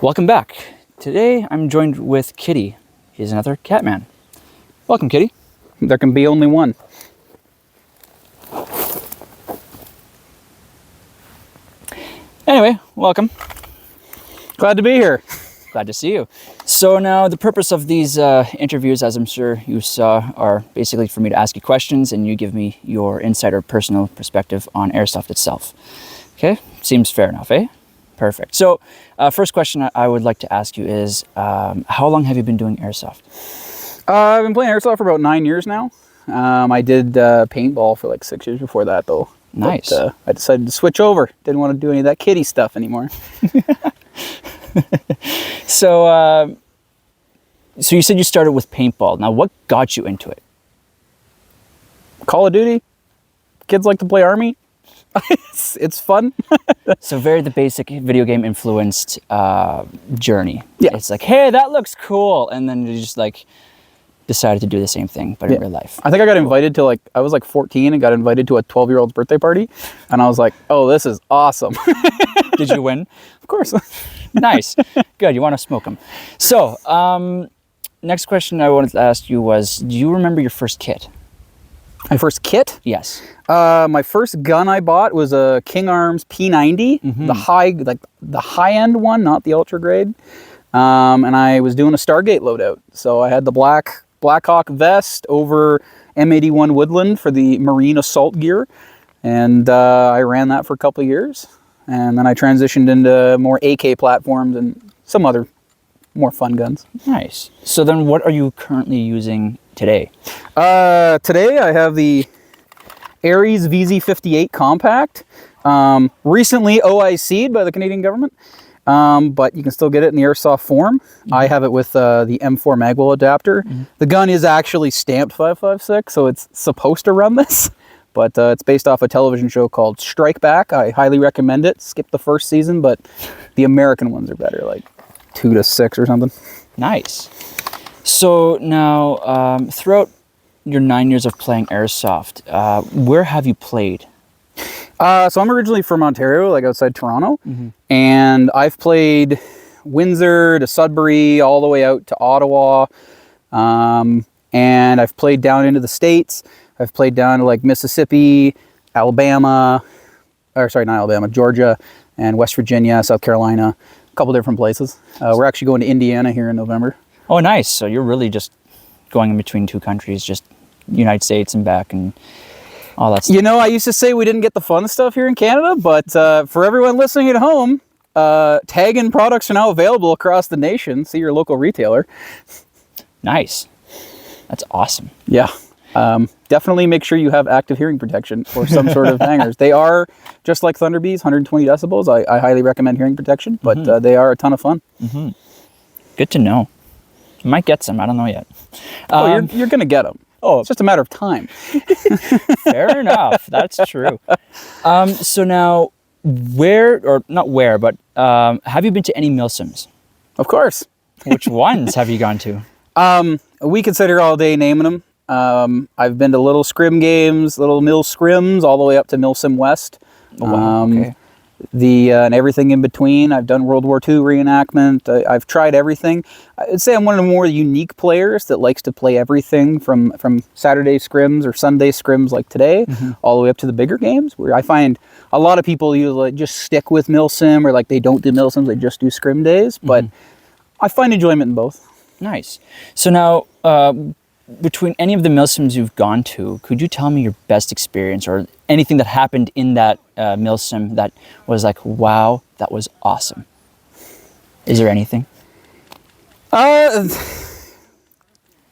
Welcome back. Today I'm joined with Kitty. He's another cat man. Welcome, Kitty. There can be only one. Anyway, welcome. Glad to be here. Glad to see you. So now the purpose of these interviews, as I'm sure you saw, are basically for me to ask you questions and you give me your insight or personal perspective on Airsoft itself. Okay, seems fair enough, eh? Perfect. So first question I would like to ask you is, how long have you been doing Airsoft? I've been playing Airsoft for about 9 years now. I did paintball for like 6 years before that, though. Nice. But, I decided to switch over. Didn't want to do any of that kiddie stuff anymore. So you said you started with paintball. Now, what got you into it? Call of Duty. Kids like to play Army. It's fun. So very the basic video game influenced journey. Yeah. It's like, hey, that looks cool. And then you just like decided to do the same thing, but in real life. I think I got invited to I was like 14 and got invited to a 12-year-old's birthday party. And I was like, oh, this is awesome. Did you win? Of course. Nice. Good. You want to smoke them. So next question I wanted to ask you was, do you remember your first kit? My first kit? Yes. My first gun I bought was a King Arms P90, the high end one, not the ultra grade. And I was doing a Stargate loadout. So I had the Blackhawk vest over M81 Woodland for the Marine assault gear. And I ran that for a couple of years. And then I transitioned into more AK platforms and some other more fun guns. Nice. So then what are you currently using today? Today I have the Ares VZ58 Compact. Recently OIC'd by the Canadian government. But you can still get it in the Airsoft form. Mm-hmm. I have it with the M4 magwell adapter. Mm-hmm. The gun is actually stamped 5.56, so it's supposed to run this. But it's based off a television show called Strike Back. I highly recommend it. Skip the first season, but the American ones are better, like 2 to 6 or something. Nice. So now, throughout your 9 years of playing Airsoft, where have you played? So I'm originally from Ontario, like outside Toronto. Mm-hmm. And I've played Windsor to Sudbury, all the way out to Ottawa. And I've played down into the States. I've played down to like Mississippi, Georgia, and West Virginia, South Carolina, a couple different places. We're actually going to Indiana here in November. Oh, nice. So you're really just going in between two countries, just United States and back and all that stuff. You know, I used to say we didn't get the fun stuff here in Canada, but for everyone listening at home, tag-in products are now available across the nation. See your local retailer. Nice. That's awesome. Yeah. Definitely make sure you have active hearing protection or some sort of hangers. They are just like Thunder Bees, 120 decibels. I highly recommend hearing protection, but they are a ton of fun. Mm-hmm. Good to know. Might get some. I don't know yet. You're going to get them. Oh, it's just a matter of time. Fair enough. That's true. So now, have you been to any milsims? Of course. Which ones have you gone to? We could sit here all day naming them. I've been to little scrim games, little mil scrims, all the way up to Milsim West. Oh, wow. Okay. And everything in between. I've done World War II reenactment. I've tried everything. I'd say I'm one of the more unique players that likes to play everything from Saturday scrims or Sunday scrims like today, all the way up to the bigger games, where I find a lot of people usually just stick with milsim, or like they don't do milsims, they just do scrim days. But I find enjoyment in both. Nice. So now, between any of the milsims you've gone to, could you tell me your best experience or anything that happened in that milsim that was like, wow, that was awesome? Is there anything?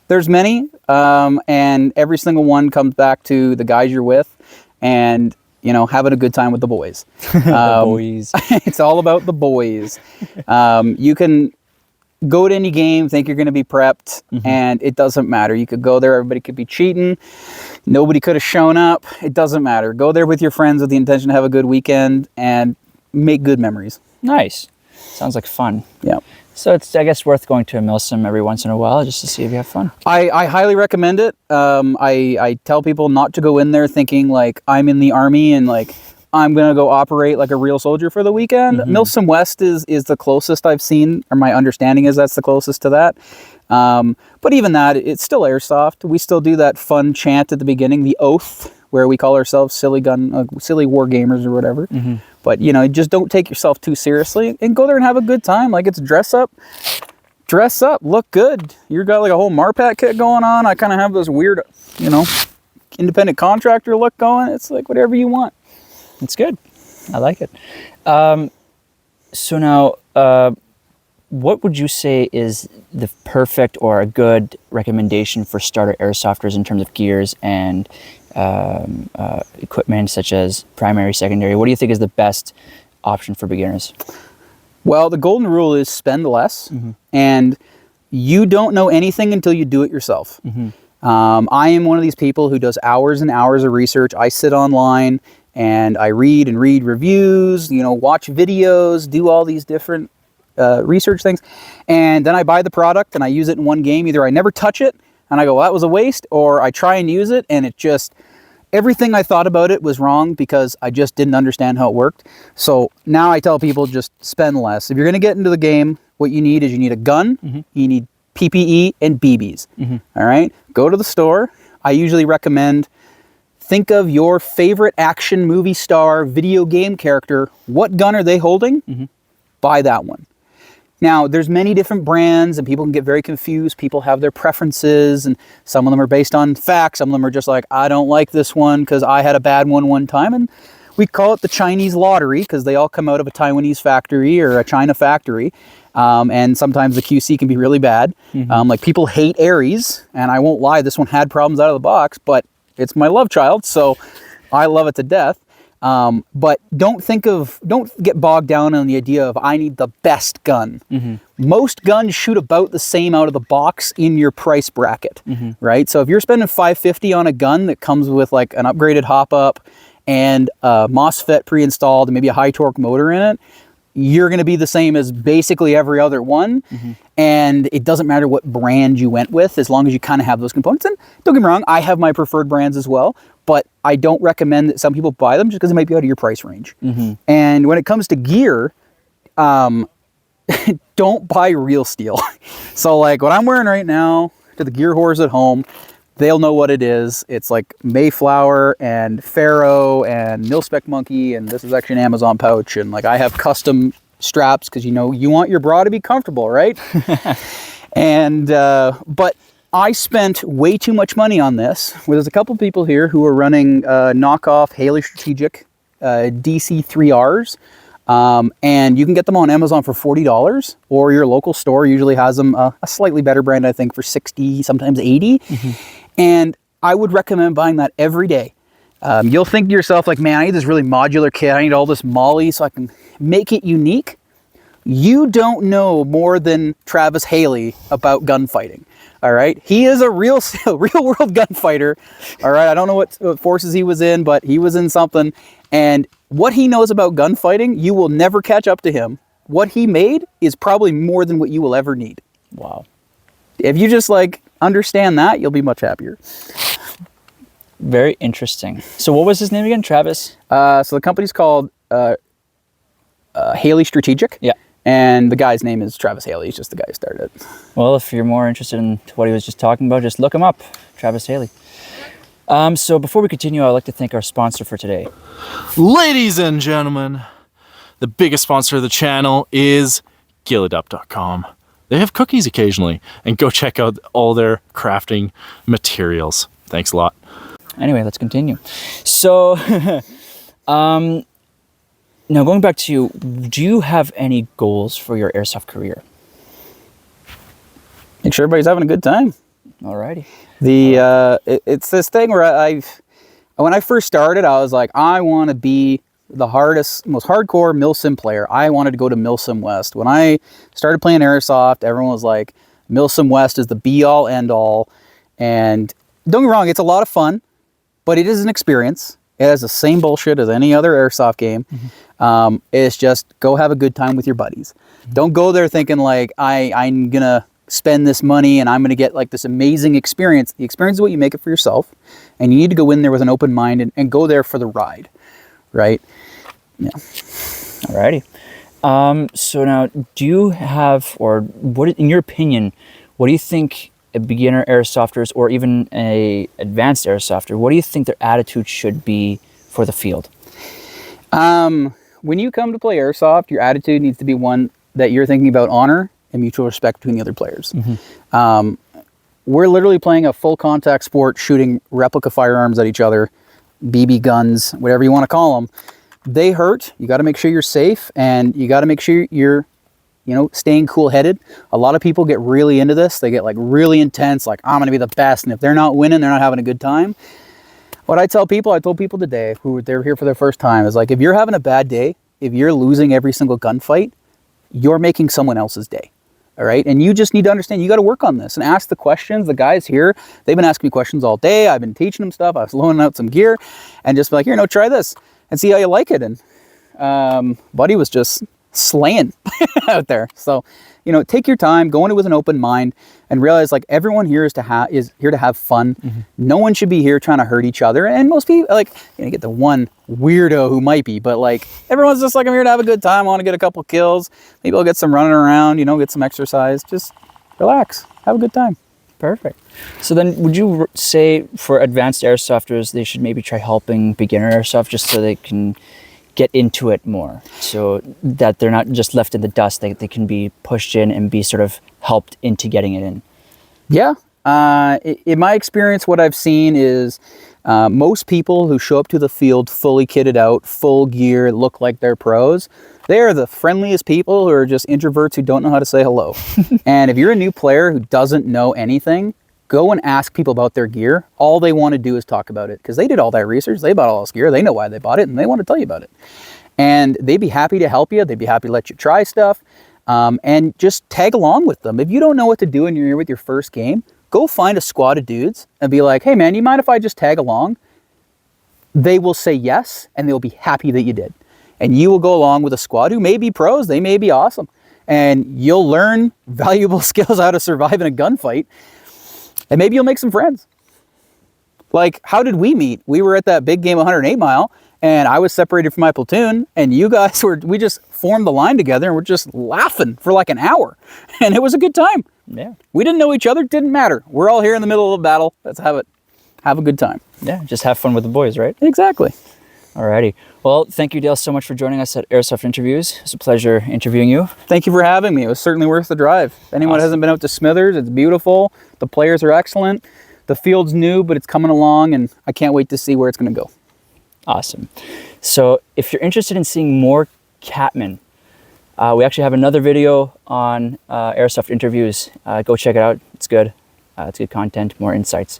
There's many, and every single one comes back to the guys you're with and, you know, having a good time with the boys. The boys. It's all about the boys. You can go to any game, think you're going to be prepped, and it doesn't matter. You could go there, everybody could be cheating, nobody could have shown up, it doesn't matter. Go there with your friends with the intention to have a good weekend and make good memories. Nice. Sounds like fun. Yeah. So it's, I guess, worth going to a milsim every once in a while just to see if you have fun. I highly recommend it. I tell people not to go in there thinking like I'm in the army and like I'm going to go operate like a real soldier for the weekend. Milsom West is the closest I've seen, or my understanding is that's the closest to that. But even that, it's still airsoft. We still do that fun chant at the beginning, the oath, where we call ourselves silly war gamers or whatever. But, you know, just don't take yourself too seriously and go there and have a good time. Like, it's dress up, look good. You got like a whole Marpat kit going on. I kind of have this weird, you know, independent contractor look going. It's like whatever you want. It's good. I like it. So now, what would you say is the perfect or a good recommendation for starter airsofters in terms of gears and equipment such as primary, secondary? What do you think is the best option for beginners? Well, the golden rule is spend less, and you don't know anything until you do it yourself. I am one of these people who does hours and hours of research. I sit online and I read reviews, you know, watch videos, do all these different research things, and then I buy the product and I use it in one game. Either I never touch it and I go, well, that was a waste, or I try and use it and it just, everything I thought about it was wrong because I just didn't understand how it worked. So now I tell people just spend less. If you're going to get into the game, what you need is you need a gun, you need PPE and BBs. All right, go to the store. I usually recommend, think of your favorite action movie star, video game character. What gun are they holding? Buy that one. Now, there's many different brands and people can get very confused. People have their preferences and some of them are based on facts. Some of them are just like, I don't like this one because I had a bad one time. And we call it the Chinese lottery because they all come out of a Taiwanese factory or a China factory. And sometimes the QC can be really bad. Like people hate Aries, and I won't lie, this one had problems out of the box, but it's my love child, so I love it to death. But don't get bogged down on the idea of I need the best gun. Most guns shoot about the same out of the box in your price bracket, right? So if you're spending $550 on a gun that comes with like an upgraded hop up and a MOSFET pre-installed and maybe a high torque motor in it, you're going to be the same as basically every other one. And it doesn't matter what brand you went with, as long as you kind of have those components. And don't get me wrong, I have my preferred brands as well, but I don't recommend that some people buy them just because it might be out of your price range. And when it comes to gear, don't buy real steel. So like what I'm wearing right now, to the gear whores at home, they'll know what it is. It's like Mayflower and Faro and Mil-Spec Monkey, and this is actually an Amazon pouch. And like I have custom straps because, you know, you want your bra to be comfortable, right? And but I spent way too much money on this. Well, there's a couple people here who are running knockoff Haley Strategic DC3Rs. And you can get them on Amazon for $40, or your local store usually has them a slightly better brand, I think, for $60, sometimes $80. And I would recommend buying that every day. You'll think to yourself like, man, I need this really modular kit. I need all this moly so I can make it unique. You don't know more than Travis Haley about gunfighting. All right. He is a real world gunfighter. All right. I don't know what forces he was in, but he was in something. And what he knows about gunfighting, you will never catch up to him. What he made is probably more than what you will ever need. Wow. If you just like understand that, you'll be much happier. Very interesting. So what was his name again? Travis? So the company's called Haley Strategic. Yeah. And the guy's name is Travis Haley. He's just the guy who started it. Well, if you're more interested in what he was just talking about, just look him up, Travis Haley. So before we continue, I'd like to thank our sponsor for today. Ladies and gentlemen, the biggest sponsor of the channel is GilletUp.com. They have cookies occasionally, and go check out all their crafting materials. Thanks a lot. Anyway, let's continue. So, now going back to you, do you have any goals for your airsoft career? Make sure everybody's having a good time. Alrighty. It's this thing where when I first started, I was like, I want to be the most hardcore Milsim player. I wanted to go to Milsim West. When I started playing airsoft, everyone was like, Milsim West is the be all end all. And don't get me wrong, it's a lot of fun, but it is an experience. It has the same bullshit as any other airsoft game. It's just go have a good time with your buddies. Don't go there thinking like, I'm going to spend this money and I'm going to get like this amazing experience. The experience is what you make it for yourself. And you need to go in there with an open mind and go there for the ride. right? Yeah. Alrighty. So now, do you have, or what, in your opinion, what do you think a beginner airsofters or even a advanced airsofter, what do you think their attitude should be for the field? When you come to play airsoft, your attitude needs to be one that you're thinking about honor and mutual respect between the other players. We're literally playing a full contact sport, shooting replica firearms at each other, BB guns, whatever you want to call them. They hurt. You got to make sure you're safe, and you got to make sure you're, staying cool-headed. A lot of people get really into this. They get like really intense, like I'm going to be the best, and if they're not winning, they're not having a good time. What I told people today who they're here for their first time is like, if you're having a bad day, if you're losing every single gunfight, you're making someone else's day. All right. And you just need to understand, you got to work on this and ask the questions. The guys here, they've been asking me questions all day. I've been teaching them stuff. I was loaning out some gear and just be like, here, no, try this and see how you like it. And Buddy was just slaying out there. So, take your time, go into it with an open mind and realize like everyone here is here to have fun. No one should be here trying to hurt each other. And most people like, you get the one weirdo who might be, but like everyone's just like, I'm here to have a good time. I want to get a couple kills. Maybe I'll get some running around, get some exercise. Just relax, have a good time. Perfect. So then would you say for advanced airsofters, they should maybe try helping beginner airsoft just so they can get into it more, so that they're not just left in the dust, they can be pushed in and be sort of helped into getting it in? Yeah. In my experience, what I've seen is most people who show up to the field fully kitted out, full gear, look like they're pros, they are the friendliest people who are just introverts who don't know how to say hello. And if you're a new player who doesn't know anything, go and ask people about their gear. All they want to do is talk about it because they did all that research. They bought all this gear. They know why they bought it and they want to tell you about it. And they'd be happy to help you. They'd be happy to let you try stuff and just tag along with them. If you don't know what to do and you're here with your first game, go find a squad of dudes and be like, hey man, you mind if I just tag along? They will say yes and they'll be happy that you did. And you will go along with a squad who may be pros. They may be awesome. And you'll learn valuable skills how to survive in a gunfight. And maybe you'll make some friends. Like, how did we meet? We were at that big game 108 Mile, and I was separated from my platoon, and you guys we just formed the line together, and we're just laughing for like an hour. And it was a good time. Yeah. We didn't know each other, didn't matter. We're all here in the middle of a battle. Let's have a good time. Yeah, just have fun with the boys, right? Exactly. Alrighty. Well, thank you, Dale, so much for joining us at Airsoft Interviews. It's a pleasure interviewing you. Thank you for having me. It was certainly worth the drive. If anyone hasn't been out to Smithers, it's beautiful. The players are excellent. The field's new, but it's coming along, and I can't wait to see where it's going to go. Awesome. So if you're interested in seeing more Catmen, we actually have another video on Airsoft Interviews. Go check it out. It's good. It's good content, more insights.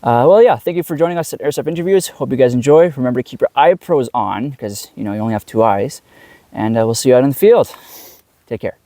Well, yeah, thank you for joining us at Airsoft Interviews. Hope you guys enjoy. Remember to keep your eye pros on because, you only have two eyes. And we'll see you out in the field. Take care.